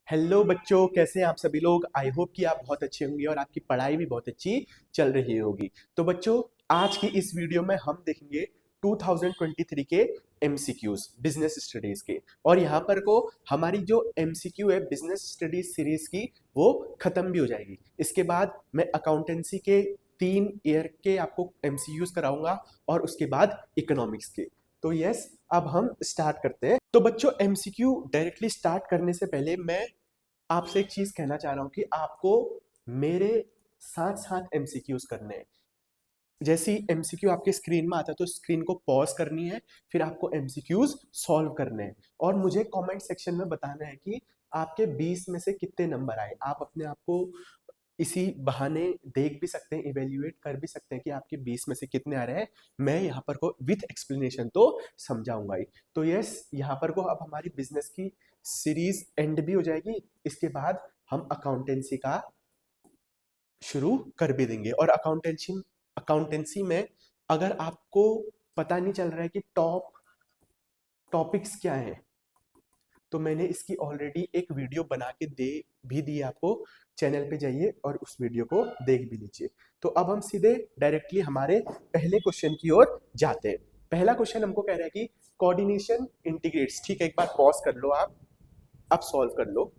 Hello बच्चों, कैसे हैं आप सभी लोग। आई होप कि आप बहुत अच्छे होंगे और आपकी पढ़ाई भी बहुत अच्छी चल रही होगी। तो बच्चों, आज की इस वीडियो में हम देखेंगे 2023 के एमसीक्यूज बिजनेस स्टडीज के। और यहाँ पर को हमारी जो एमसीक्यू है बिजनेस स्टडीज सीरीज की, वो खत्म भी हो जाएगी। इसके बाद मैं अकाउंटेंसी के 3 ईयर के आपको एमसीक्यूज कराऊंगा और उसके बाद इकोनॉमिक्स के। तो यस, अब हम स्टार्ट करते हैं। तो बच्चों, एमसीक्यू डायरेक्टली स्टार्ट करने से पहले मैं आपसे एक चीज कहना चाह रहा हूं कि आपको मेरे साथ साथ एमसीक्यूज करने हैं। जैसे ही एमसीक्यू आपके स्क्रीन में आता है तो स्क्रीन को पॉज करनी है, फिर आपको एमसीक्यूज सॉल्व करने हैं और मुझे कमेंट सेक्शन में बताना है कि आपके 20 में से कितने नंबर आए। आप अपने आप को इसी बहाने देख भी सकते हैं, इवेल्युएट कर भी सकते हैं कि आपके 20 में से कितने आ रहे हैं। मैं यहाँ पर को विथ एक्सप्लेनेशन तो समझाऊंगा ही। तो यस, यहाँ पर को अब हमारी बिजनेस की सीरीज एंड भी हो जाएगी। इसके बाद हम अकाउंटेंसी का शुरू कर भी देंगे। और अकाउंटेंसी में अगर आपको पता नहीं चल रहा है कि टॉप टॉपिक्स क्या है, तो मैंने इसकी ऑलरेडी एक वीडियो बना के दे भी दी है आपको। चैनल पे जाइए और उस वीडियो को देख भी लीजिए। तो अब हम सीधे डायरेक्टली हमारे पहले क्वेश्चन की ओर जाते हैं। पहला क्वेश्चन हमको कह रहा है कि कोऑर्डिनेशन इंटीग्रेट्स। ठीक है, एक बार पॉज कर लो आप, अब सॉल्व कर लो।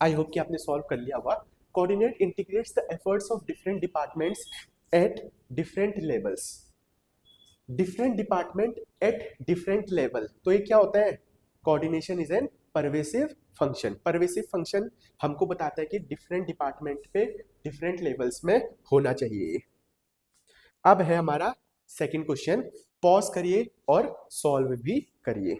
आई होप कि आपने सॉल्व कर लिया होगा। Coordinate integrates the efforts of different departments at different levels. Different department at different level, तो ये क्या होता है? Coordination is an pervasive function. Pervasive function हमको बताता है कि डिफरेंट डिपार्टमेंट पे डिफरेंट लेवल्स में होना चाहिए। अब है हमारा सेकंड क्वेश्चन, पॉज करिए और सॉल्व भी करिए।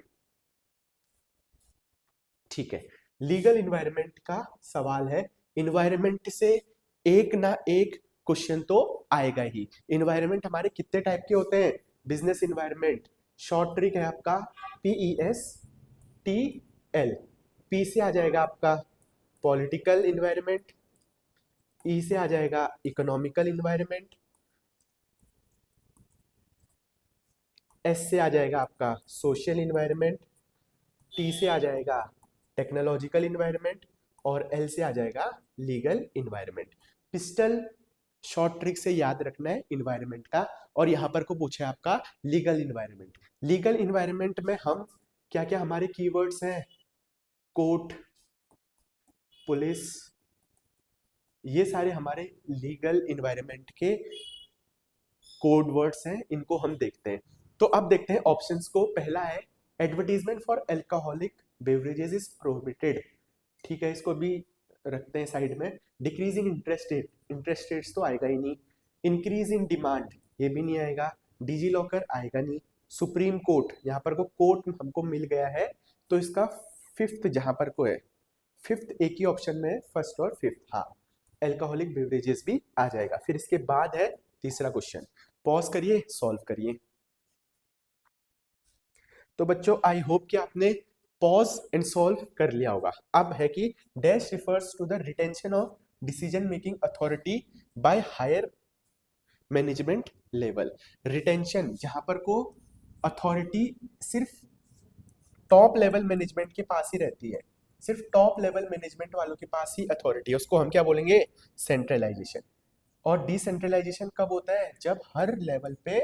ठीक है, लीगल इन्वायरमेंट का सवाल है। इन्वायरमेंट से एक ना एक क्वेश्चन तो आएगा ही। इन्वायरमेंट हमारे कितने टाइप के होते हैं? बिजनेस इन्वायरमेंट, शॉर्ट ट्रिक है आपका PESTL। पी से आ जाएगा आपका पॉलिटिकल इन्वायरमेंट, ई से आ जाएगा इकोनॉमिकल इन्वायरमेंट, एस से आ जाएगा आपका सोशल इन्वायरमेंट, टी से आ जाएगा टेक्नोलॉजिकल इन्वायरमेंट और एल से आ जाएगा legal environment. Pistol short trick से याद रखना है इन्वायरमेंट का। और यहां पर को पूछे आपका लीगल इन्वायरमेंट। लीगल इन्वायरमेंट में हम क्या क्या हमारे कीवर्ड्स हैं? कोर्ट, पुलिस, ये सारे हमारे लीगल इन्वायरमेंट के कोड वर्ड्स हैं, इनको हम देखते हैं। तो अब देखते हैं ऑप्शंस को। पहला है advertisement for alcoholic beverages is prohibited. ठीक है, इसको भी रखते हैं साइड में। Decrease in interest rate, interest rates तो आएगा ही नहीं। इंक्रीज इन डिमांड, ये भी नहीं आएगा। डिजी लॉकर आएगा नहीं। सुप्रीम कोर्ट, यहाँ पर को कोर्ट हमको मिल गया है, तो इसका फिफ्थ जहां पर को है, फिफ्थ एक ही ऑप्शन में है, फर्स्ट और फिफ्थ। हाँ, अल्कोहलिक बेवरेजेस भी आ जाएगा। फिर इसके बाद है तीसरा क्वेश्चन। पॉज करिए, सॉल्व करिए। तो बच्चों, आई होप कि आपने पॉज एंड सॉल्व कर लिया होगा। अब है कि dash refers to the retention of decision making authority by higher management level. Retention, जहां पर को अथॉरिटी सिर्फ टॉप लेवल मैनेजमेंट के पास ही रहती है, सिर्फ टॉप लेवल मैनेजमेंट वालों के पास ही अथॉरिटी है, उसको हम क्या बोलेंगे? सेंट्रलाइजेशन। और डिसेंट्रलाइजेशन कब होता है? जब हर लेवल पे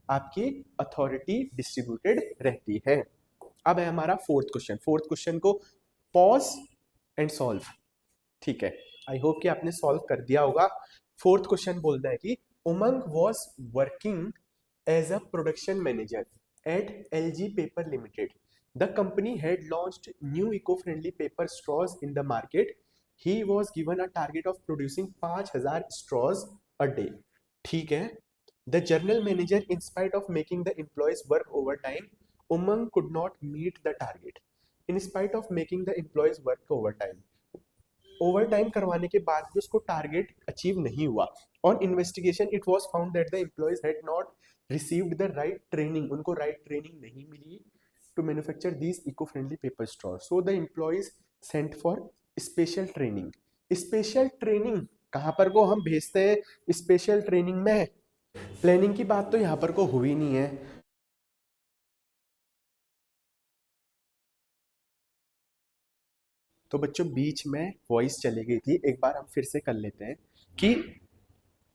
आपकी अथॉरिटी डिस्ट्रीब्यूटेड रहती है। अब है हमारा फोर्थ क्वेश्चन। फोर्थ क्वेश्चन को पॉज एंड सॉल्व। ठीक है, आई होप कि आपने सॉल्व कर दिया होगा। फोर्थ क्वेश्चन बोलता है कि Umang was working as a production manager at LG paper limited. The company had launched new eco friendly paper straws in the market. He was given a target of producing 5000 straws a day. ठीक है, the general manager in spite of making the employees work overtime, Umang could not meet the target. In spite of making the employees work overtime, overtime करवाने के बाद भी उसको target achieve नहीं हुआ। On investigation it was found that the employees had not received the right training. उनको right training नहीं मिली to manufacture these eco friendly paper straw. So the employees sent for special training. Special training कहाँ पर को हम भेजते हैं? Special training में प्लानिंग की बात तो यहाँ पर को हुई नहीं है। तो बच्चों बीच में वॉइस चली गई थी, एक बार हम फिर से कर लेते हैं कि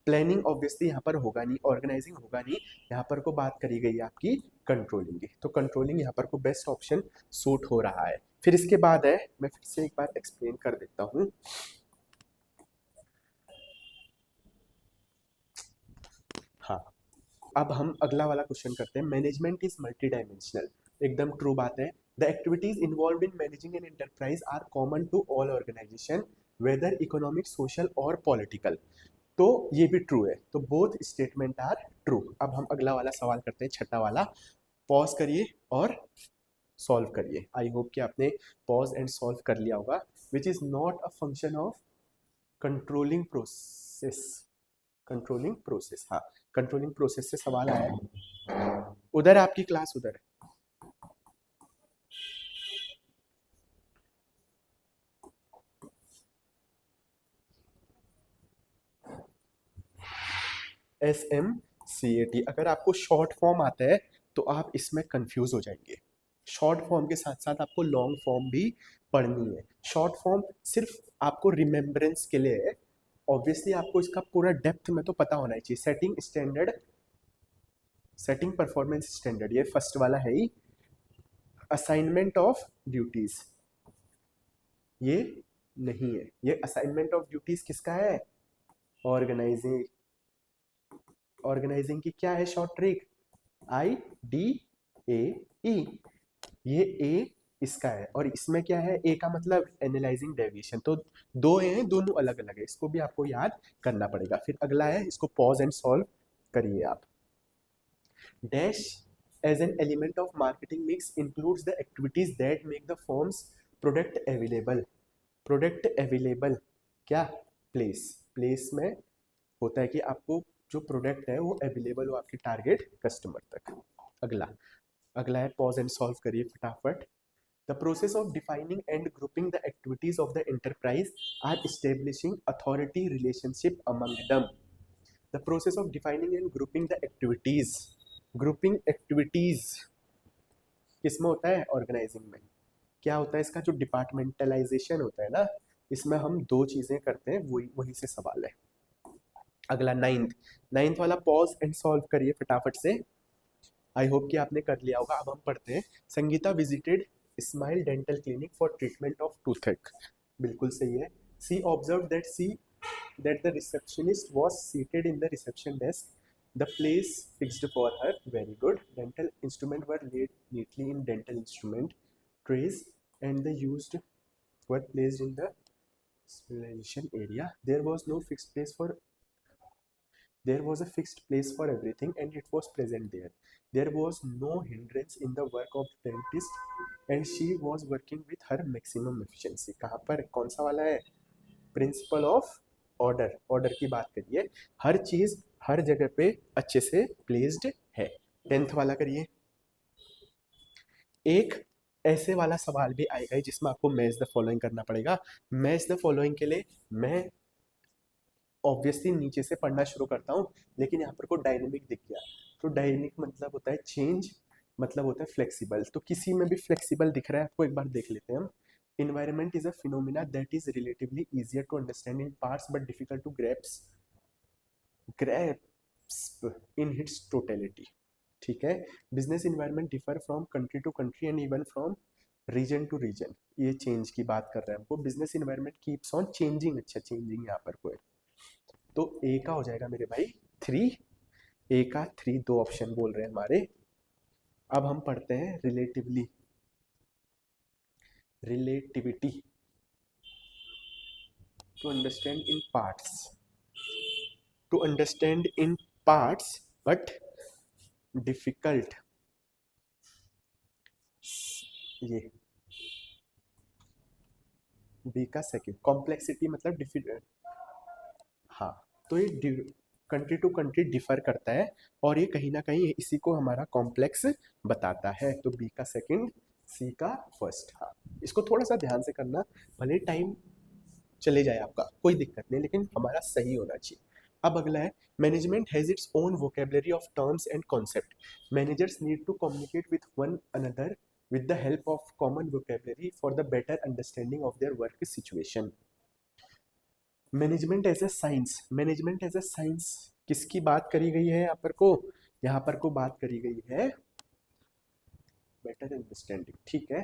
प्लानिंग ऑब्वियसली यहाँ पर होगा नहीं, ऑर्गेनाइजिंग होगा नहीं, यहाँ पर को बात करी गई है आपकी कंट्रोलिंग की। तो कंट्रोलिंग यहाँ पर को बेस्ट ऑप्शन सूट हो रहा है। फिर इसके बाद है, मैं फिर से एक बार एक्सप्लेन कर देता हूँ। हाँ, अब हम अगला वाला क्वेश्चन करते हैं। मैनेजमेंट इज मल्टी डायमेंशनल, एकदम ट्रू बात है। The activities involved in managing an enterprise are common to all organisation whether economic, social और पॉलिटिकल। तो ये भी ट्रू है, तो बोथ स्टेटमेंट आर ट्रू। अब हम अगला वाला सवाल करते हैं, छठा वाला। पॉज करिए और सॉल्व करिए। आई होप कि आपने पॉज एंड सॉल्व कर लिया होगा। विच is not a function of controlling process. Controlling process, हाँ, कंट्रोलिंग प्रोसेस से सवाल आया है। उधर आपकी क्लास उधर है। SMCAT, अगर आपको शॉर्ट फॉर्म आता है तो आप इसमें कंफ्यूज हो जाएंगे। शॉर्ट फॉर्म के साथ साथ आपको लॉन्ग फॉर्म भी पढ़नी है। शॉर्ट फॉर्म सिर्फ आपको रिमेम्बरेंस के लिए है, ऑब्वियसली आपको इसका पूरा डेप्थ में तो पता होना ही चाहिए। Setting standard, setting performance standard, ये फर्स्ट वाला है ही। असाइनमेंट ऑफ ड्यूटीज, ये नहीं है। ये असाइनमेंट ऑफ ड्यूटीज किसका है? ऑर्गेनाइजिंग। ऑर्गेनाइजिंग की क्या है शॉर्ट ट्रिक? IDAE। ये ए इसका है, और इसमें क्या है? ए का मतलब एनालाइजिंग डेविएशन। तो दो ए हैं, दोनों अलग अलग है, इसको भी आपको याद करना पड़ेगा। फिर अगला है, इसको पॉज एंड सॉल्व करिए आप। Dash as an element of marketing mix includes the activities that make the firm's product available. Product available क्या? प्लेस। प्लेस में होता है कि आपको जो प्रोडक्ट है वो अवेलेबल हो आपके टारगेट कस्टमर तक। अगला अगला है, पॉज एंड सॉल्व करिए फटाफट। The process of defining and grouping the activities of the enterprise or establishing authority relationship among them. The process of defining and grouping the activities, grouping activities किसमें होता है? Organising में। क्या होता है इसका? जो डिपार्टमेंटलाइजेशन होता है ना, इसमें हम दो चीजें करते हैं, वही वही से सवाल है। अगला नाइन्थ वाला, पॉज एंड सॉल्व करिए फटाफट से। आई होप कि आपने कर लिया होगा। अब हम पढ़ते हैं। Sangeeta visited Smile Dental Clinic for treatment of toothache. बिल्कुल सही है। She observe that the receptionist was seated in the reception desk, the place fixed for her. Very good. Dental instrument were laid neatly in dental instrument trays and the used were placed in the sterilization area. There was a fixed place for everything and it was present there. There was no hindrance in the work of the dentist and she was working with her maximum efficiency. कहाँ पर? कौन सा वाला है? Principle of order. Order की बात करिए। हर चीज हर जगह पे अच्छे से प्लेस्ड है। 10th वाला करिए। एक ऐसे वाला सवाल भी आएगा जिसमें आपको मैच द फॉलोइंग करना पड़ेगा। मैच द फॉलोइंग के लिए मैं ऑब्वियसली नीचे से पढ़ना शुरू करता हूँ, लेकिन यहाँ पर को डायनेमिक दिख गया। तो डायनेमिक मतलब होता है चेंज, मतलब होता है फ्लेक्सिबल। तो किसी में भी फ्लेक्सिबल दिख रहा है आपको, एक बार देख लेते हैं हम। Environment is a phenomena that is relatively easier to understand in parts but difficult to grasp in its totality. ठीक है। Business environment differ from country to country and even from region to region. ये change की बात कर रहे हैं हमको। Business environment keeps on changing. अच्छा, चेंजिंग यहाँ पर कोई, तो ए का हो जाएगा मेरे भाई 3। ए का 3, 2 ऑप्शन बोल रहे हैं हमारे। अब हम पढ़ते हैं relativity to understand in parts but difficult. ये बी का सेकंड, कॉम्प्लेक्सिटी मतलब डिफिकल्ट। हाँ, तो ये कंट्री टू कंट्री डिफर करता है और ये कहीं ना कहीं इसी को हमारा कॉम्प्लेक्स बताता है। तो बी का सेकंड, सी का फर्स्ट। हाँ, इसको थोड़ा सा ध्यान से करना, भले टाइम चले जाए आपका कोई दिक्कत नहीं, लेकिन हमारा सही होना चाहिए। अब अगला है, management has its own vocabulary of terms and concept. Managers need to communicate with one another with the help of common vocabulary for the better understanding of their work situation. Management as a science, management as a science किसकी बात करी गई है यहाँ पर को बात करी गई है बेटर अंडरस्टैंडिंग। ठीक है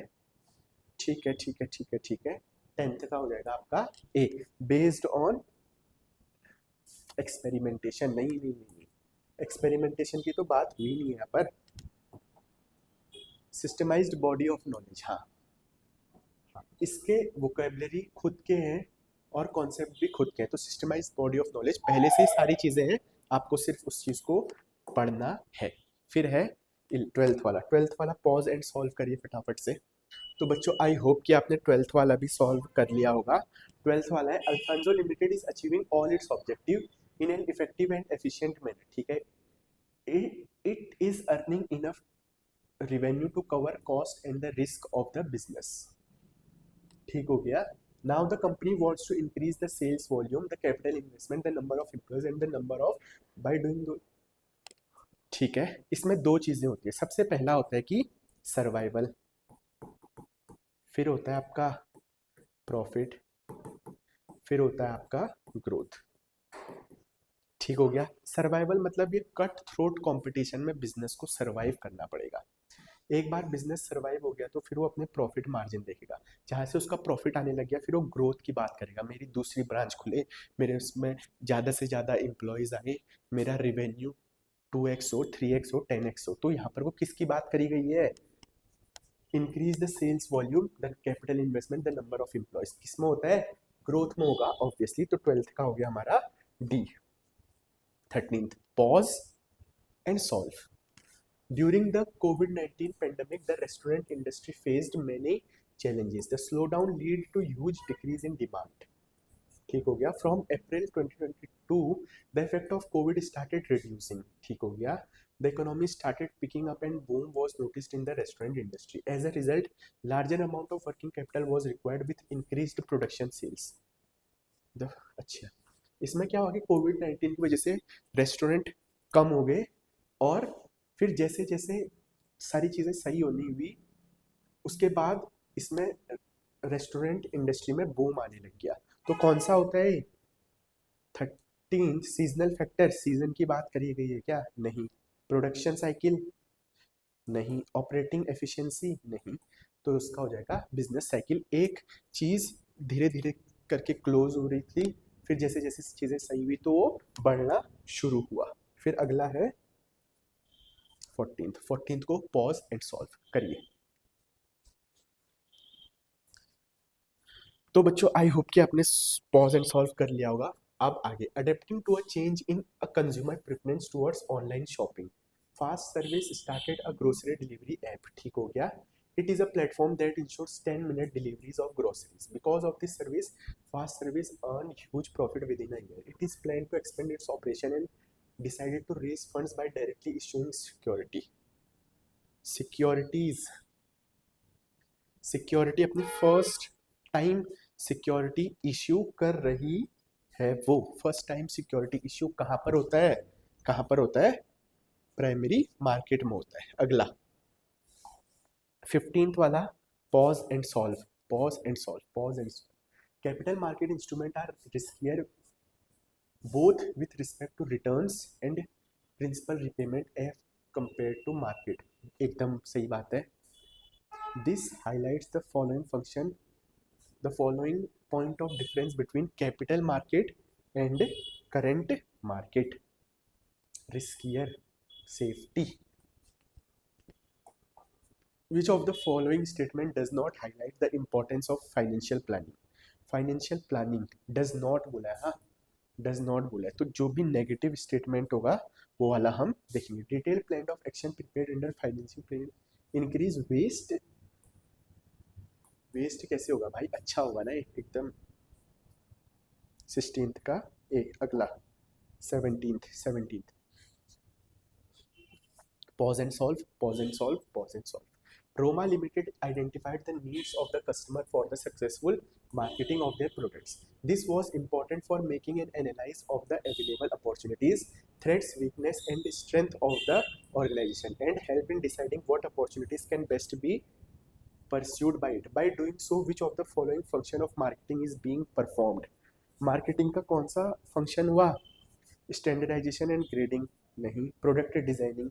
ठीक है ठीक है ठीक है ठीक है। 10th का हो जाएगा आपका ए, बेस्ड ऑन एक्सपेरिमेंटेशन। नहीं नहीं नहीं, एक्सपेरिमेंटेशन की तो बात हुई नहीं है यहाँ पर। सिस्टमाइज्ड बॉडी ऑफ नॉलेज, हाँ हाँ, इसके वोकेबलरी खुद के हैं और कॉन्सेप्ट भी खुद के हैं। तो सिस्टमाइज्ड बॉडी ऑफ नॉलेज पहले से ही सारी चीजें हैं, आपको सिर्फ उस चीज को पढ़ना है। फिर है 12th वाला पॉज एंड सॉल्व करिए फटाफट से। तो बच्चों आई होप कि आपने 12th वाला भी सॉल्व कर लिया होगा। 12th वाला है Alphonso limited is achieving all its objective in an effective and efficient manner. ठीक है, it is earning enough revenue to cover cost and the risk of the business। ठीक हो गया। Now the company wants to increase the sales volume, the capital investment, the number of employees and the number of by doing the। ठीक है, इसमें दो चीजें होती है। सबसे पहला होता है कि सर्वाइवल, फिर होता है आपका प्रॉफिट, फिर होता है आपका ग्रोथ। ठीक हो गया। सर्वाइवल मतलब ये कट थ्रोट कंपटीशन में बिजनेस को सर्वाइव करना पड़ेगा। एक बार बिजनेस सर्वाइव हो गया तो फिर वो अपने प्रॉफिट मार्जिन देखेगा, जहाँ से उसका प्रॉफिट आने लग गया फिर वो ग्रोथ की बात करेगा। मेरी दूसरी ब्रांच खुले, मेरे उसमें ज़्यादा से ज़्यादा एम्प्लॉयज़ आए, मेरा रेवेन्यू 2x हो, 3x हो, 10x हो। तो यहाँ पर वो किसकी बात करी गई है? Increase the sales volume, the capital investment, the number of employees. किसमें होता है? ग्रोथ में होगा ऑब्वियसली। तो 12th का हो गया हमारा D. 13th pause and solve. During the COVID-19 pandemic, the restaurant industry faced many challenges. The slowdown led to huge decrease in demand. ठीक हो गया। From April 2022, the effect of COVID started reducing. ठीक हो गया। The economy started picking up and boom was noticed in the restaurant industry. As a result, larger amount of working capital was required with increased production sales. अच्छा, इसमें क्या हो गया? COVID-19 की वजह से रेस्टोरेंट कम हो गए और फिर जैसे जैसे सारी चीज़ें सही होनी हुई उसके बाद इसमें रेस्टोरेंट इंडस्ट्री में बूम आने लग गया। तो कौन सा होता है? 13 सीजनल फैक्टर, सीजन की बात करी गई है क्या? नहीं। प्रोडक्शन साइकिल नहीं। ऑपरेटिंग एफिशिएंसी नहीं। तो उसका हो जाएगा बिजनेस साइकिल। एक चीज़ धीरे धीरे करके क्लोज हो रही थी, फिर जैसे जैसे चीज़ें सही हुई तो वो बढ़ना शुरू हुआ। फिर अगला है 14th को पॉज एंड सॉल्व करिए। तो बच्चों आई होप कि आपने पॉज एंड सॉल्व कर लिया होगा। अब आगे, adapting to a change in a consumer preference towards online shopping, fast service started a grocery delivery app. ठीक हो गया। It is a platform that ensures 10-minute deliveries of groceries. Because of this service, fast service earn huge profit within a year. It is planned to expand its operation and decided to raise funds by directly issuing security अपनी first time security issue कर रही है। वो first time security issue कहाँ पर होता है? कहाँ पर होता है? प्राइमरी मार्केट में होता है। अगला 15th वाला pause and solve, pause and solve, pause and solve. Capital market instrument are riskier both with respect to returns and principal repayment as compared to market। एकदम सही बात है। This highlights the following point of difference between capital market and current market. Riskier, safety. Which of the following statement does not highlight the importance of financial planning? Financial planning does not बोला है, हाँ does not बोला है। तो जो भी negative statement होगा वो वाला हम देखेंगे। Detail plan of action prepared under financial plan increase waste. Waste कैसे होगा भाई? अच्छा होगा ना एकदम। 16th का ए। अगला 17th pause and solve, pause and solve, pause and solve. Roma Limited identified the needs of the customer for the successful marketing of their products. This was important for making an analysis of the available opportunities, threats, weakness, and strength of the organization, and help in deciding what opportunities can best be pursued by it. By doing so, which of the following function of marketing is being performed? Marketing का कौन सा function हुआ? Standardisation and grading नहीं, product designing,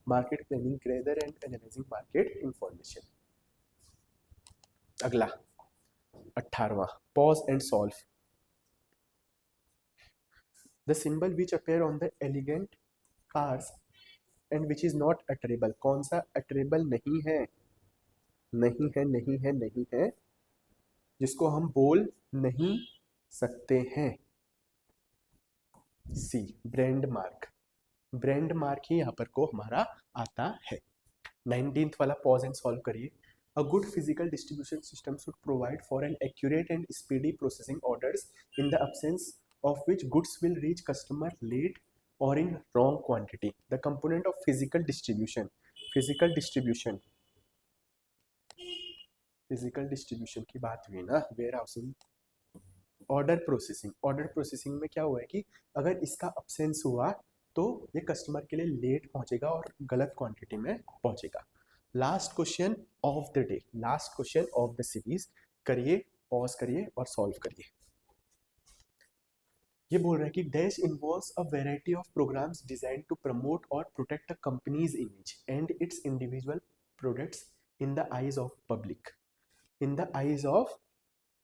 market planning, gather and analysing market information. अगला 18वां, pause and solve. The symbol which appear on the elegant cars and which is not alterable, कौन सा अटरेबल नहीं है? नहीं है, नहीं है, नहीं है, जिसको हम बोल नहीं सकते हैं। सी, ब्रांड मार्क। ब्रांड मार्क ही यहाँ पर को हमारा आता है। 19th वाला पॉज एंड सॉल्व करिए। A good physical distribution system should provide for an accurate and speedy processing orders, in the absence of which goods will reach customer late or in wrong quantity. The component of physical distribution की बात हुई ना, where housing. Order processing में क्या हुआ है कि अगर इसका अब्सेंस हुआ तो ये कस्टमर के लिए लेट पहुंचेगा और गलत क्वांटिटी में पहुंचेगा। Last question of the day, last question of the series करिए, पॉज करिए और सॉल्व करिए। ये बोल रहा है कि dash involves a variety of programmes design to promote और protect a company's image and its individual products in the eyes of public. In the eyes of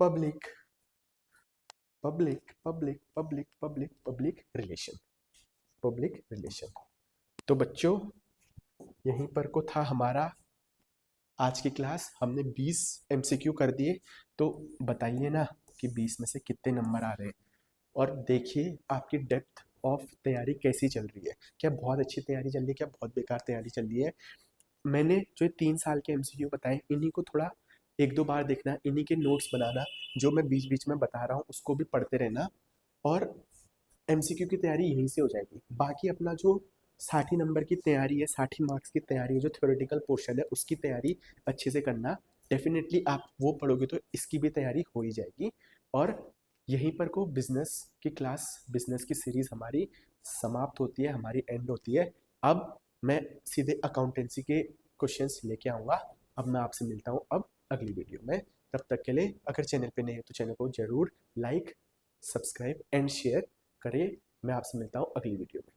public, public relation. तो बच्चों यहीं पर को था हमारा आज की क्लास। हमने 20 MCQ कर दिए, तो बताइए ना कि 20 में से कितने नंबर आ रहे हैं, और देखिए आपकी डेप्थ ऑफ तैयारी कैसी चल रही है। क्या बहुत अच्छी तैयारी चल रही है, क्या बहुत बेकार तैयारी चल रही है? मैंने जो 3 साल के MCQ बताए, इन्हीं को थोड़ा 1-2 बार देखना, इन्हीं के नोट्स बनाना, जो मैं बीच बीच में बता रहा हूँ उसको भी पढ़ते रहना, और MCQ की तैयारी यहीं से हो जाएगी। बाकी अपना जो 60 नंबर की तैयारी है, 60 मार्क्स की तैयारी है, जो थ्योरेटिकल पोर्शन है उसकी तैयारी अच्छे से करना। डेफिनेटली आप वो पढ़ोगे तो इसकी भी तैयारी हो ही जाएगी। और यहीं पर को बिजनेस की क्लास, बिजनेस की सीरीज हमारी समाप्त होती है, हमारी एंड होती है। अब मैं सीधे अकाउंटेंसी के क्वेश्चंस लेके आऊँगा। अब मैं आपसे मिलता हूँ अब अगली वीडियो में। तब तक के लिए अगर चैनल पे नहीं है तो चैनल को जरूर लाइक, सब्सक्राइब एंड शेयर करें। मैं आपसे मिलता हूँ अगली वीडियो में।